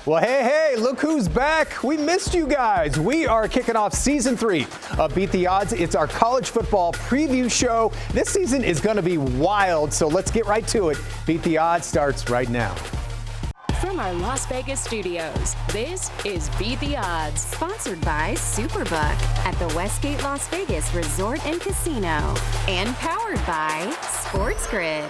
Well, hey, look who's back. We missed you guys. We are kicking off season 3 of Beat the Odds. It's our college football preview show. This season is going to be wild, so let's get right to it. Beat the Odds starts right now. From our Las Vegas studios, this is Beat the Odds, sponsored by Superbook at the Westgate Las Vegas Resort and Casino, and powered by SportsGrid.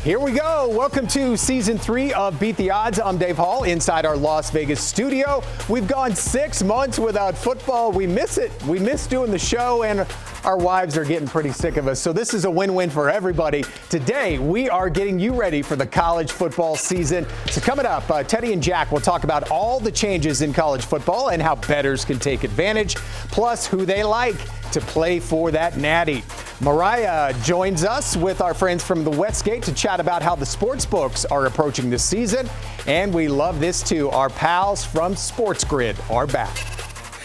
Here we go. Welcome to season 3 of Beat the Odds. I'm Dave Hall inside our Las Vegas studio. We've gone 6 months without football. We miss it. We miss doing the show, and our wives are getting pretty sick of us. So this is a win-win for everybody. Today, we are getting you ready for the college football season. So coming up, Teddy and Jack will talk about all the changes in college football and how bettors can take advantage, plus who they like to play for that natty. Mariah joins us with our friends from the Westgate to chat about how the sports books are approaching this season. And we love this too. Our pals from SportsGrid are back.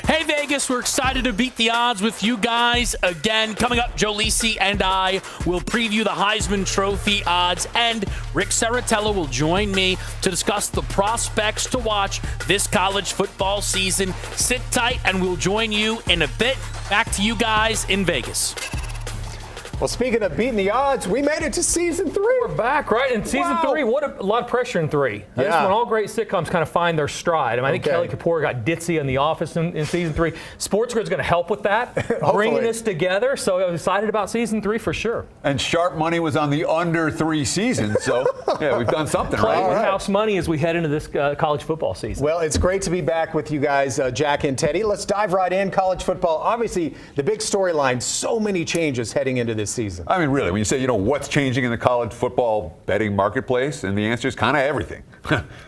Hey Vegas, we're excited to beat the odds with you guys again. Coming up, Joe Lisi and I will preview the Heisman Trophy odds, and Rick Serritella will join me to discuss the prospects to watch this college football season. Sit tight and we'll join you in a bit. Back to you guys in Vegas. Well, speaking of beating the odds, we made it to season 3. We're back, right? In season 3, what a lot of pressure in 3. This is when all great sitcoms kind of find their stride. I mean, I think Kelly Kapoor got ditzy in The Office in season 3. SportsGrid's going to help with that, bringing us together. So I'm excited about season 3 for sure. And sharp money was on the under 3 seasons. So, yeah, we've done something, right? Playing with house money as we head into this college football season. Well, it's great to be back with you guys, Jack and Teddy. Let's dive right in. College football, obviously, the big storyline, so many changes heading into this season. I mean, really, when you say, what's changing in the college football betting marketplace, and the answer is kind of everything.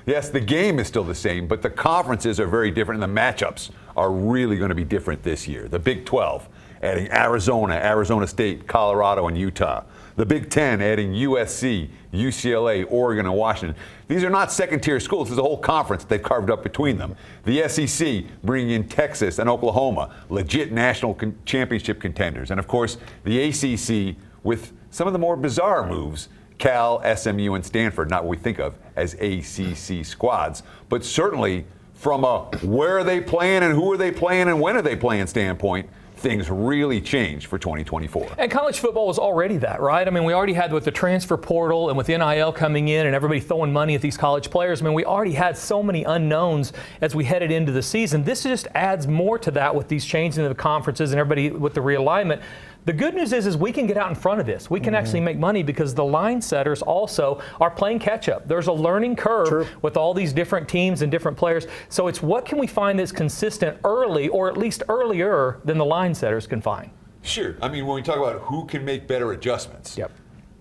Yes, the game is still the same, but the conferences are very different, and the matchups are really going to be different this year. The Big 12 adding Arizona, Arizona State, Colorado, and Utah. The Big 10 adding USC, UCLA, Oregon, and Washington. These are not second-tier schools. There's a whole conference they've carved up between them. The SEC bringing in Texas and Oklahoma, legit national championship contenders. And, of course, the ACC with some of the more bizarre moves, Cal, SMU, and Stanford, not what we think of as ACC squads, but certainly from a where are they playing and who are they playing and when are they playing standpoint, things really changed for 2024. And college football was already that, right? I mean, we already had with the transfer portal and with NIL coming in and everybody throwing money at these college players. I mean, we already had so many unknowns as we headed into the season. This just adds more to that with these changes in the conferences and everybody with the realignment. The good news is we can get out in front of this. We can actually make money because the line setters also are playing catch up. There's a learning curve with all these different teams and different players. So it's what can we find that's consistent early, or at least earlier than the line setters can find. Sure. I mean, when we talk about who can make better adjustments,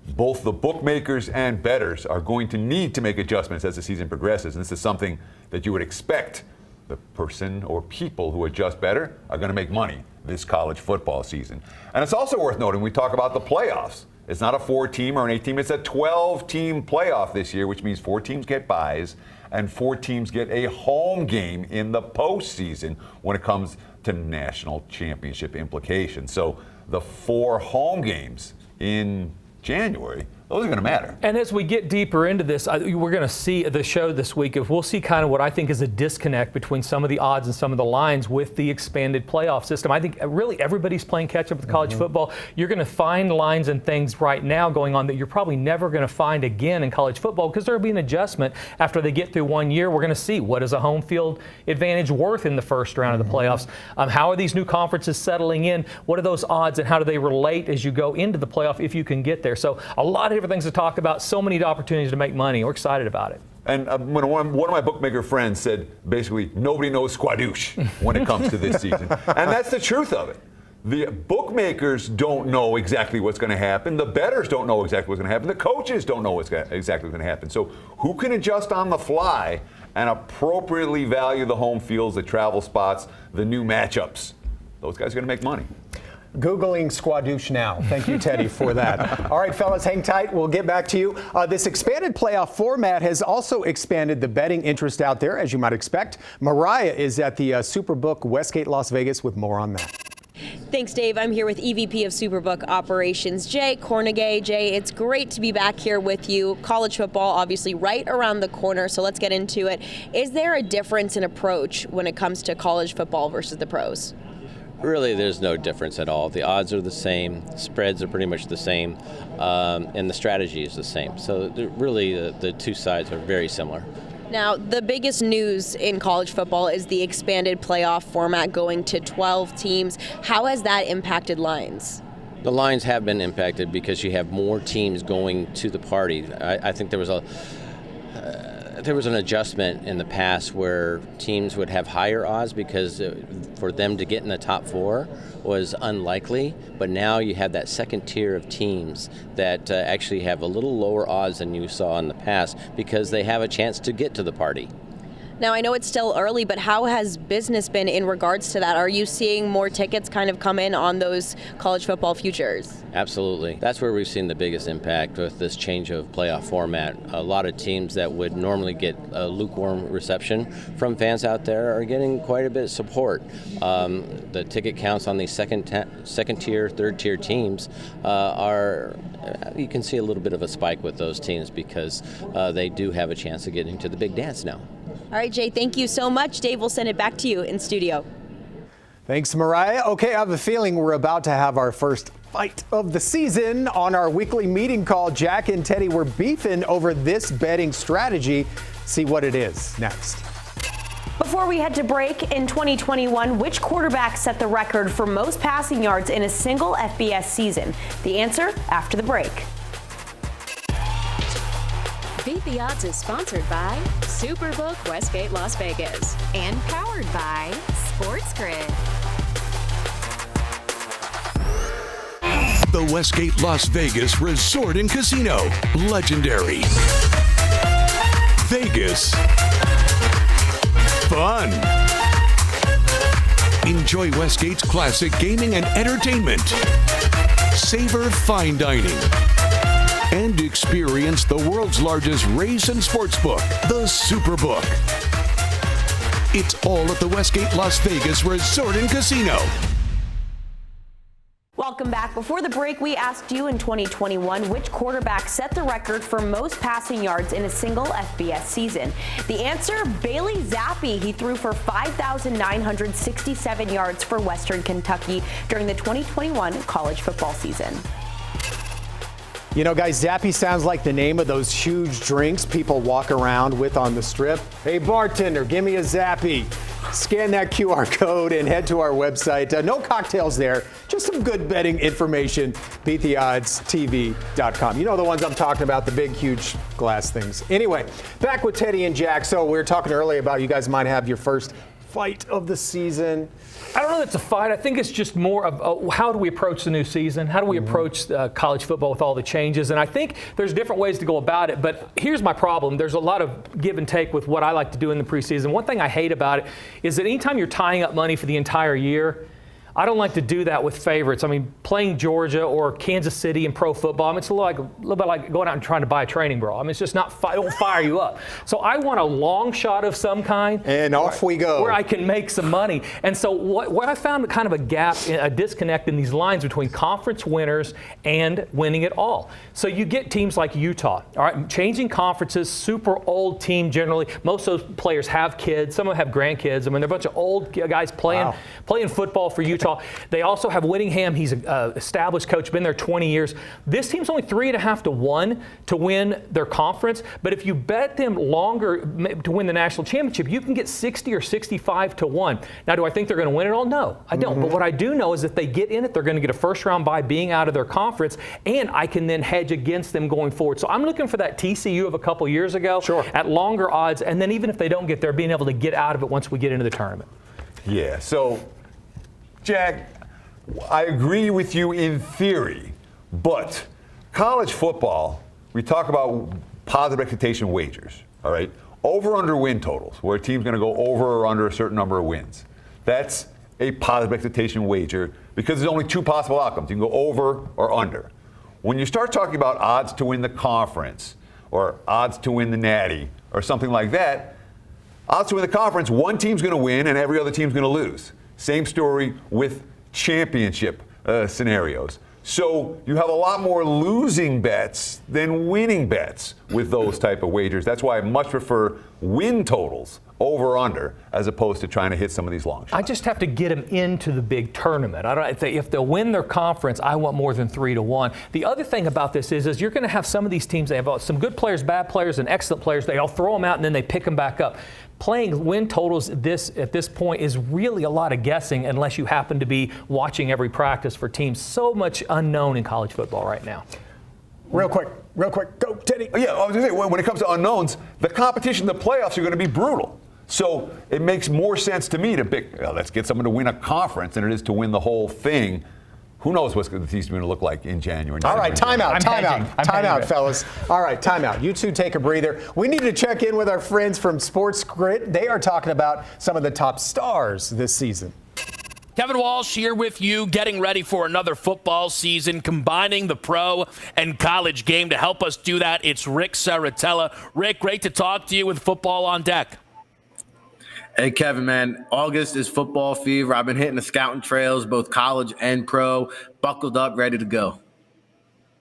both the bookmakers and bettors are going to need to make adjustments as the season progresses. And this is something that you would expect the person or people who adjust better are going to make money this college football season. And it's also worth noting, we talk about the playoffs. It's not a 4-team or an 8-team, it's a 12-team playoff this year, which means 4 teams get byes and 4 teams get a home game in the postseason when it comes to national championship implications. So the 4 home games in January, those are going to matter. And as we get deeper into this, we're going to see the show this week. If we'll see kind of what I think is a disconnect between some of the odds and some of the lines with the expanded playoff system. I think really everybody's playing catch up with college football. You're going to find lines and things right now going on that you're probably never going to find again in college football because there'll be an adjustment after they get through 1 year. We're going to see what is a home field advantage worth in the first round of the playoffs. How are these new conferences settling in? What are those odds and how do they relate as you go into the playoff if you can get there? So a lot of different things to talk about, so many opportunities to make money. We're excited about it. And when one of my bookmaker friends said, basically, nobody knows squadoosh when it comes to this season. And that's the truth of it. The bookmakers don't know exactly what's going to happen. The bettors don't know exactly what's going to happen. The coaches don't know exactly what's going to happen. So who can adjust on the fly and appropriately value the home fields, the travel spots, the new matchups? Those guys are going to make money. Googling squadoosh now. Thank you, Teddy, for that. All right, fellas, hang tight. We'll get back to you. This expanded playoff format has also expanded the betting interest out there, as you might expect. Mariah is at the Superbook Westgate Las Vegas with more on that. Thanks, Dave. I'm here with EVP of Superbook Operations, Jay Kornegay. Jay, it's great to be back here with you. College football, obviously, right around the corner, so let's get into it. Is there a difference in approach when it comes to college football versus the pros? Really, there's no difference at all. The odds are the same, spreads are pretty much the same, and the strategy is the same. So really, the two sides are very similar. Now, the biggest news in college football is the expanded playoff format going to 12 teams. How has that impacted lines? The lines have been impacted because you have more teams going to the party. I think there was an adjustment in the past where teams would have higher odds because for them to get in the top four was unlikely, but now you have that second tier of teams that actually have a little lower odds than you saw in the past because they have a chance to get to the party. Now, I know it's still early, but how has business been in regards to that? Are you seeing more tickets kind of come in on those college football futures? Absolutely. That's where we've seen the biggest impact with this change of playoff format. A lot of teams that would normally get a lukewarm reception from fans out there are getting quite a bit of support. The ticket counts on these second tier, third tier teams you can see a little bit of a spike with those teams because they do have a chance of getting to the big dance now. All right, Jay, thank you so much. Dave, we'll send it back to you in studio. Thanks, Mariah. Okay, I have a feeling we're about to have our first fight of the season on our weekly meeting call. Jack and Teddy were beefing over this betting strategy. See what it is next. Before we head to break, in 2021, which quarterback set the record for most passing yards in a single FBS season? The answer after the break. Beat the Odds is sponsored by Superbook Westgate Las Vegas And powered by Sports Grid. The Westgate Las Vegas Resort and Casino. Legendary. Vegas. Fun. Enjoy Westgate's classic gaming and entertainment. Savor fine dining. And experience the world's largest race and sports book, the Superbook. It's all at the Westgate Las Vegas Resort and Casino. Welcome back. Before the break, we asked you in 2021 which quarterback set the record for most passing yards in a single FBS season. The answer, Bailey Zappi. He threw for 5,967 yards for Western Kentucky during the 2021 college football season. You know, guys, Zappy sounds like the name of those huge drinks people walk around with on the strip. Hey, bartender, give me a Zappy. Scan that QR code and head to our website. No cocktails there, just some good betting information. BeatTheOddsTV.com. You know the ones I'm talking about, the big, huge glass things. Anyway, back with Teddy and Jack. So we were talking earlier about you guys might have your first fight of the season. I don't know if it's a fight. I think it's just more of how do we approach the new season? How do we approach college football with all the changes? And I think there's different ways to go about it. But here's my problem. There's a lot of give and take with what I like to do in the preseason. One thing I hate about it is that anytime you're tying up money for the entire year, I don't like to do that with favorites. I mean, playing Georgia or Kansas City in pro football, I mean, it's a little bit like going out and trying to buy a training bra. I mean, it's just not, it won't fire you up. So I want a long shot of some kind. And off we go. Where I can make some money. And so what I found kind of a gap, a disconnect in these lines between conference winners and winning it all. So you get teams like Utah, all right, changing conferences, super old team generally. Most of those players have kids. Some of them have grandkids. I mean, they're a bunch of old guys playing football for Utah. They also have Whittingham. He's an established coach, been there 20 years. This team's only 3.5 to 1 to win their conference. But if you bet them longer to win the national championship, you can get 60 or 65 to 1. Now, do I think they're going to win it all? No, I don't. But what I do know is if they get in it, they're going to get a first-round bye being out of their conference, and I can then hedge against them going forward. So I'm looking for that TCU of a couple years ago at longer odds, and then even if they don't get there, being able to get out of it once we get into the tournament. Yeah, so Jack, I agree with you in theory, but college football, we talk about positive expectation wagers, all right? Over-under win totals, where a team's going to go over or under a certain number of wins. That's a positive expectation wager because there's only two possible outcomes. You can go over or under. When you start talking about odds to win the conference or odds to win the Natty or something like that, odds to win the conference, one team's going to win and every other team's going to lose. Same story with championship scenarios. So you have a lot more losing bets than winning bets with those type of wagers. That's why I much prefer win totals over under as opposed to trying to hit some of these long shots. I just have to get them into the big tournament. If they'll win their conference, I want more than 3-1. The other thing about this is you're going to have some of these teams, they have some good players, bad players, and excellent players. They all throw them out and then they pick them back up. Playing win totals at this point is really a lot of guessing unless you happen to be watching every practice for teams. So much unknown in college football right now. Real quick, go, Teddy. Yeah, I was going to say, when it comes to unknowns, the competition, the playoffs are going to be brutal. So it makes more sense to me to pick, let's get someone to win a conference than it is to win the whole thing. Who knows what the season's going to look like in January? All right, time out, fellas. All right, time out. You two take a breather. We need to check in with our friends from Sports Grid. They are talking about some of the top stars this season. Kevin Walsh here with you, getting ready for another football season, combining the pro and college game. To help us do that, it's Rick Saratella. Rick, great to talk to you with football on deck. Hey, Kevin, man, August is football fever. I've been hitting the scouting trails, both college and pro, buckled up, ready to go.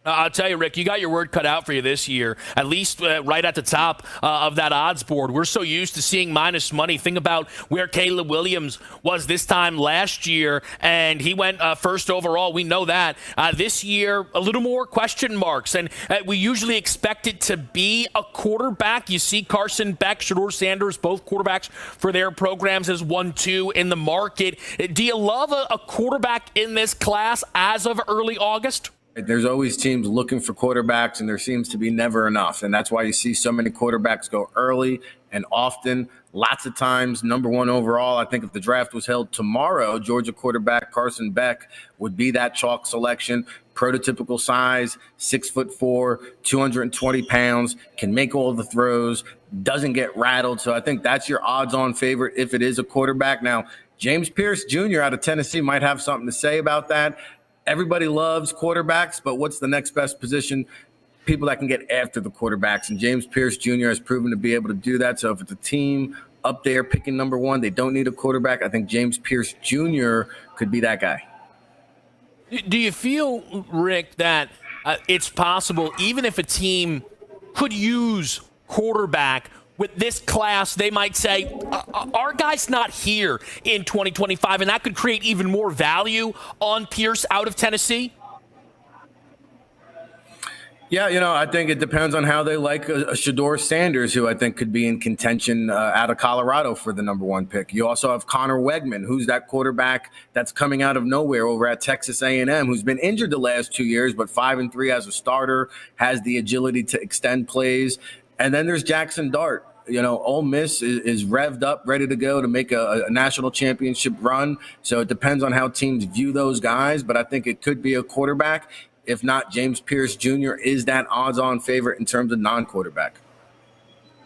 I'll tell you, Rick, you got your word cut out for you this year, at least right at the top of that odds board. We're so used to seeing minus money. Think about where Caleb Williams was this time last year, and he went first overall. We know that. This year, a little more question marks, and we usually expect it to be a quarterback. You see Carson Beck, Shedeur Sanders, both quarterbacks for their programs as 1-2 in the market. Do you love a quarterback in this class as of early August? There's always teams looking for quarterbacks, and there seems to be never enough. And that's why you see so many quarterbacks go early and often. Lots of times, number one overall. I think if the draft was held tomorrow, Georgia quarterback Carson Beck would be that chalk selection. Prototypical size, 6'4", 220 pounds, can make all the throws, doesn't get rattled. So I think that's your odds-on favorite if it is a quarterback. Now, James Pierce Jr. out of Tennessee might have something to say about that. Everybody loves quarterbacks, but what's the next best position? People that can get after the quarterbacks. And James Pierce Jr. has proven to be able to do that. So if it's a team up there picking number one, they don't need a quarterback. I think James Pierce Jr. could be that guy. Do you feel, Rick, that it's possible, even if a team could use quarterback with this class, they might say, our guy's not here in 2025, and that could create even more value on Pierce out of Tennessee? Yeah, I think it depends on how they like a Shedeur Sanders, who I think could be in contention out of Colorado for the number one pick. You also have Connor Wegman, who's that quarterback that's coming out of nowhere over at Texas A&M, who's been injured the last 2 years, but 5-3 as a starter, has the agility to extend plays. And then there's Jackson Dart. Ole Miss is revved up, ready to go to make a national championship run. So it depends on how teams view those guys, but I think it could be a quarterback. If not, James Pierce Jr. is that odds-on favorite in terms of non-quarterback.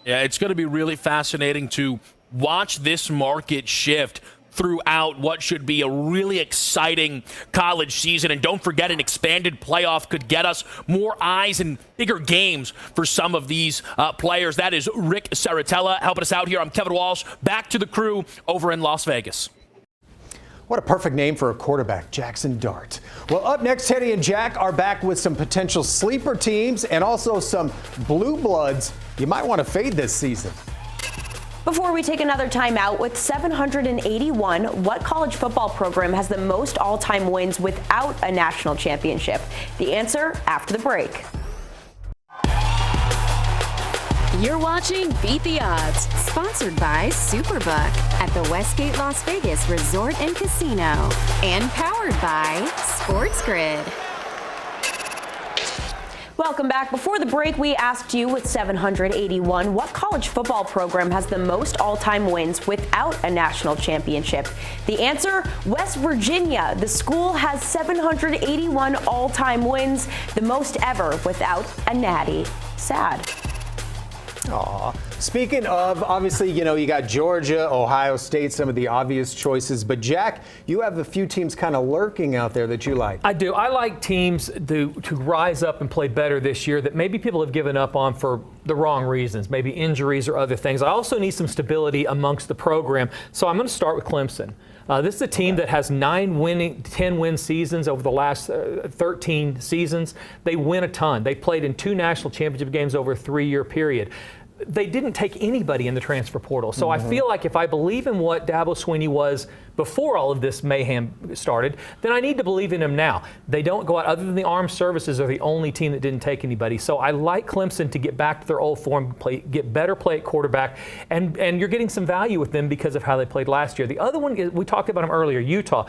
Yeah, it's going to be really fascinating to watch this market shift throughout what should be a really exciting college season. And don't forget, an expanded playoff could get us more eyes and bigger games for some of these players. That is Rick Saratella helping us out here. I'm Kevin Walsh, back to the crew over in Las Vegas. What a perfect name for a quarterback, Jackson Dart. Well, up next, Teddy and Jack are back with some potential sleeper teams and also some blue bloods you might want to fade this season. Before we take another time out, with 781, what college football program has the most all-time wins without a national championship? The answer after the break. You're watching Beat the Odds, Sponsored by Superbook at the Westgate Las Vegas Resort and Casino. And powered by Sports Grid. Welcome back. Before the break, we asked you, with 781, what college football program has the most all-time wins without a national championship? The answer, West Virginia. The school has 781 all-time wins, the most ever without a natty. Sad. Aw. Speaking of, obviously, you got Georgia, Ohio State, some of the obvious choices. But, Jack, you have a few teams kind of lurking out there that you like. I do. I like teams to rise up and play better this year that maybe people have given up on for the wrong reasons, maybe injuries or other things. I also need some stability amongst the program. So I'm going to start with Clemson. This is a team that has 10-win seasons over the last 13 seasons. They win a ton. They played in 2 national championship games over a 3-year period. They didn't take anybody in the transfer portal. So I feel like if I believe in what Dabo Swinney was before all of this mayhem started, then I need to believe in him now. They don't go out, other than the armed services are the only team that didn't take anybody. So I like Clemson to get back to their old form, get better play at quarterback, and you're getting some value with them because of how they played last year. The other one is, we talked about them earlier, Utah.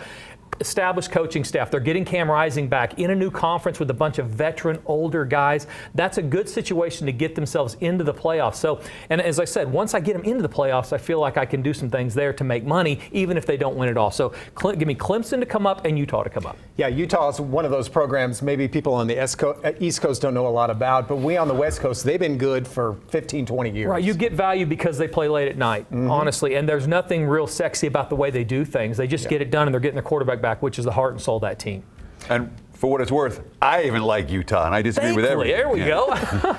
Established coaching staff. They're getting Cam Rising back in a new conference with a bunch of veteran, older guys. That's a good situation to get themselves into the playoffs. So, and as I said, once I get them into the playoffs, I feel like I can do some things there to make money, even if they don't win it all. So give me Clemson to come up and Utah to come up. Yeah, Utah is one of those programs maybe people on the East Coast don't know a lot about, but we on the West Coast, they've been good for 15, 20 years. Right, you get value because they play late at night, honestly, and there's nothing real sexy about the way they do things. They just get it done, and they're getting their quarterback back, which is the heart and soul of that team. And for what it's worth, I even like Utah, and I disagree with everything. There we go.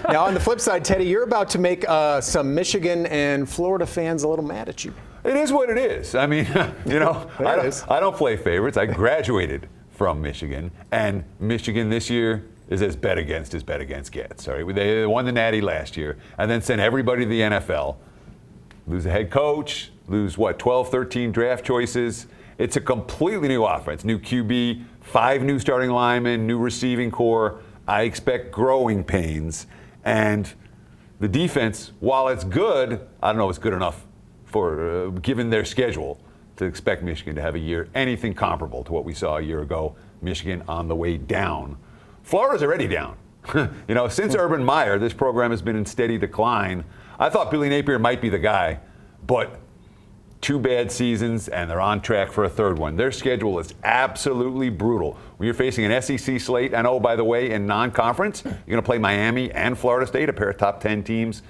Now, on the flip side, Teddy, you're about to make some Michigan and Florida fans a little mad at you. It is what it is. I mean, I don't play favorites. I graduated from Michigan, and Michigan this year is as bet against gets. Sorry, they won the Natty last year, and then sent everybody to the NFL. Lose a head coach, lose 12, 13 draft choices. It's a completely new offense, new QB, 5 new starting linemen, new receiving core. I expect growing pains. And the defense, while it's good, I don't know if it's good enough for, given their schedule, to expect Michigan to have a year anything comparable to what we saw a year ago. Michigan on the way down. Florida's already down. Since Urban Meyer, this program has been in steady decline. I thought Billy Napier might be the guy, but 2 bad seasons, and they're on track for a 3rd one. Their schedule is absolutely brutal. When you're facing an SEC slate, and by the way, in non-conference, you're going to play Miami and Florida State, a pair of top 10 teams.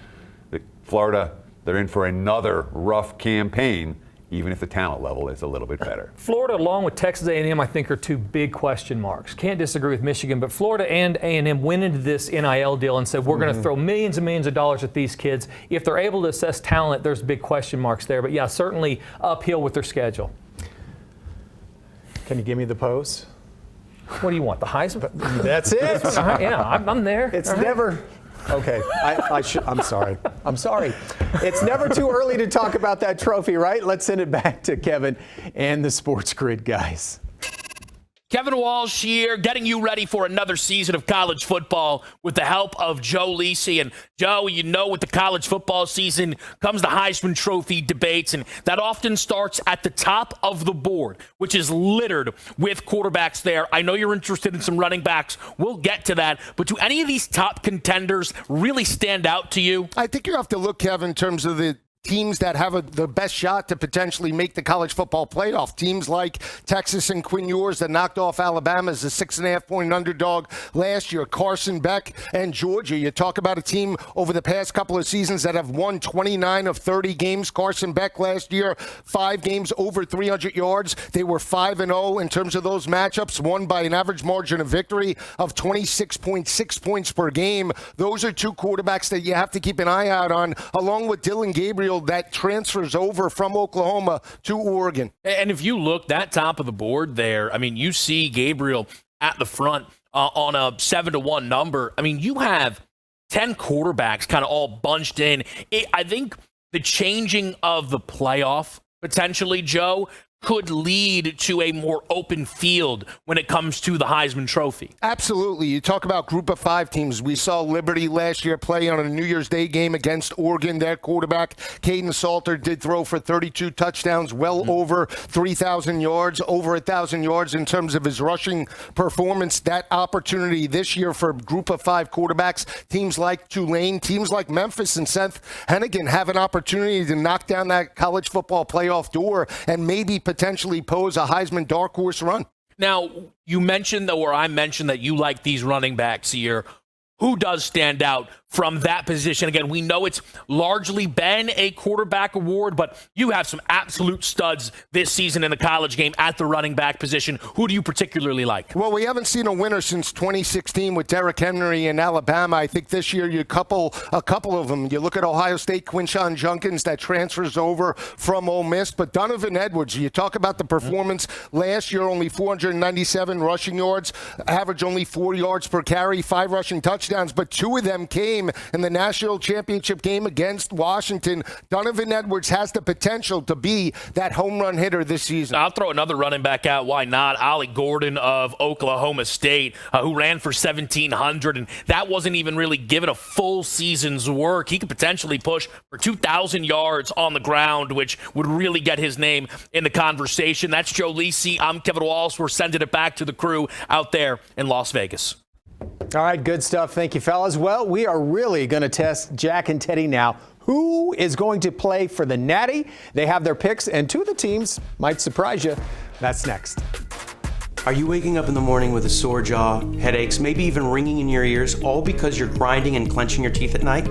Florida, they're in for another rough campaign, even if the talent level is a little bit better. Florida, along with Texas A&M, I think are 2 big question marks. Can't disagree with Michigan, but Florida and A&M went into this NIL deal and said, we're going to throw millions and millions of dollars at these kids. If they're able to assess talent, there's big question marks there. But yeah, certainly uphill with their schedule. Can you give me the pose? What do you want, the Heisman? That's it. Yeah, I'm there. It's never... Okay, I'm sorry. I'm sorry. It's never too early to talk about that trophy, right? Let's send it back to Kevin and the Sports Grid guys. Kevin Walsh here, getting you ready for another season of college football with the help of Joe Lisi. And Joe, with the college football season comes the Heisman Trophy debates, and that often starts at the top of the board, which is littered with quarterbacks there. I know you're interested in some running backs. We'll get to that. But do any of these top contenders really stand out to you? I think you have to look, Kevin, in terms of the teams that have the best shot to potentially make the college football playoff. Teams like Texas and Quinn Ewers that knocked off Alabama as a 6.5-point underdog last year. Carson Beck and Georgia. You talk about a team over the past couple of seasons that have won 29 of 30 games. Carson Beck last year, 5 games over 300 yards. They were 5-0 in terms of those matchups, won by an average margin of victory of 26.6 points per game. Those are 2 quarterbacks that you have to keep an eye out on, along with Dylan Gabriel that transfers over from Oklahoma to Oregon. And if you look that top of the board there, I mean, you see Gabriel at the front on a 7-1 number. I mean, you have 10 quarterbacks kind of all bunched in. I think the changing of the playoff potentially, Joe, could lead to a more open field when it comes to the Heisman Trophy. Absolutely. You talk about group of 5 teams. We saw Liberty last year play on a New Year's Day game against Oregon. Their quarterback, Caden Salter, did throw for 32 touchdowns, well over 3,000 yards, over 1,000 yards in terms of his rushing performance. That opportunity this year for a group of 5 quarterbacks, teams like Tulane, teams like Memphis and Seth Hennigan have an opportunity to knock down that college football playoff door and maybe potentially pose a Heisman dark horse run. Now, you mentioned, or I mentioned, that you like these running backs here. Who does stand out from that position. Again, we know it's largely been a quarterback award, but you have some absolute studs this season in the college game at the running back position. Who do you particularly like? Well, we haven't seen a winner since 2016 with Derrick Henry in Alabama. I think this year a couple of them. You look at Ohio State, Quinshon Judkins, that transfers over from Ole Miss. But Donovan Edwards, you talk about the performance last year, only 497 rushing yards, average only 4 yards per carry, 5 rushing touchdowns, but 2 of them came in the national championship game against Washington. Donovan Edwards has the potential to be that home run hitter this season. I'll throw another running back out. Why not? Ollie Gordon of Oklahoma State, who ran for 1,700, and that wasn't even really given a full season's work. He could potentially push for 2,000 yards on the ground, which would really get his name in the conversation. That's Joe Lisi. I'm Kevin Walsh. We're sending it back to the crew out there in Las Vegas. All right, good stuff. Thank you, fellas. Well, we are really going to test Jack and Teddy now. Who is going to play for the Natty? They have their picks, and 2 of the teams might surprise you. That's next. Are you waking up in the morning with a sore jaw, headaches, maybe even ringing in your ears, all because you're grinding and clenching your teeth at night?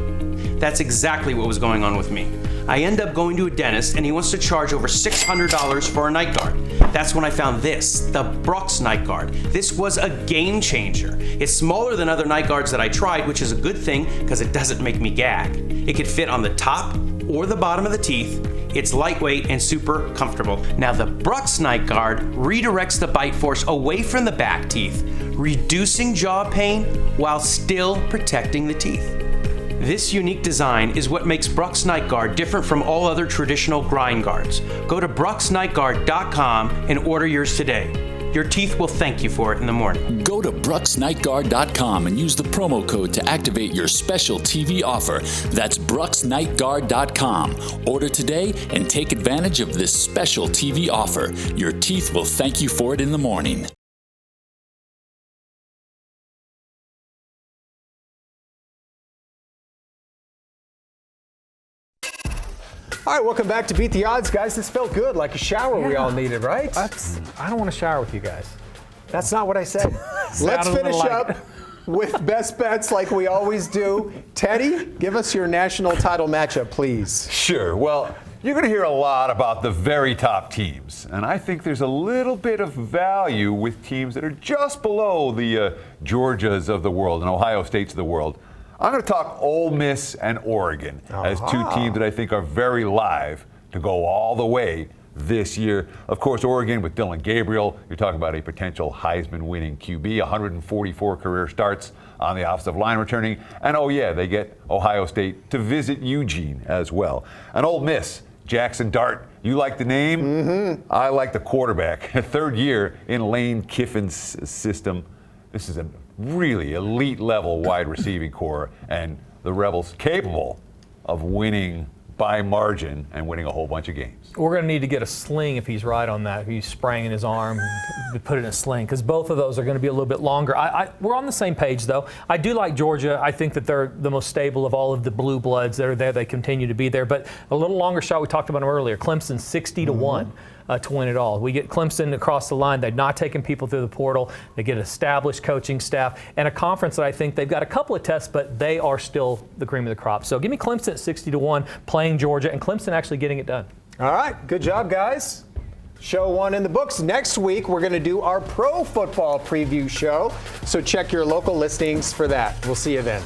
That's exactly what was going on with me. I end up going to a dentist and he wants to charge over $600 for a night guard. That's when I found this, the Brux night guard. This was a game changer. It's smaller than other night guards that I tried, which is a good thing because it doesn't make me gag. It could fit on the top or the bottom of the teeth. It's lightweight and super comfortable. Now the Brux night guard redirects the bite force away from the back teeth, reducing jaw pain while still protecting the teeth. This unique design is what makes Brux Night Guard different from all other traditional grind guards. Go to BruxNightGuard.com and order yours today. Your teeth will thank you for it in the morning. Go to BruxNightGuard.com and use the promo code to activate your special TV offer. That's BruxNightGuard.com. Order today and take advantage of this special TV offer. Your teeth will thank you for it in the morning. All right, welcome back to Beat the Odds, guys. This felt good, like a shower we all needed, right? I don't want to shower with you guys. That's not what I said. Let's finish up with best bets like we always do. Teddy, give us your national title matchup, please. Sure. Well, you're going to hear a lot about the very top teams, and I think there's a little bit of value with teams that are just below the Georgias of the world and Ohio States of the world. I'm going to talk Ole Miss and Oregon as 2 teams that I think are very live to go all the way this year. Of course, Oregon with Dylan Gabriel, you're talking about a potential Heisman winning QB, 144 career starts on the offensive line returning. And oh yeah, they get Ohio State to visit Eugene as well. And Ole Miss, Jackson Dart, you like the name? Mm-hmm. I like the quarterback. 3rd year in Lane Kiffin's system. This is a really elite level wide receiving core, and the Rebels capable of winning by margin and winning a whole bunch of games. We're going to need to get a sling if he's right on that. If he's spraying in his arm, put it in a sling, because both of those are going to be a little bit longer. We're on the same page, though. I do like Georgia. I think that they're the most stable of all of the blue bloods that are there. They continue to be there. But a little longer shot, we talked about them earlier. Clemson 60-1. To win it all. We get Clemson across the line. They've not taken people through the portal. They get established coaching staff and a conference that I think they've got a couple of tests, but they are still the cream of the crop. So give me Clemson at 60-1 playing Georgia, and Clemson actually getting it done. All right. Good job, guys. Show 1 in the books. Next week, we're going to do our pro football preview show. So check your local listings for that. We'll see you then.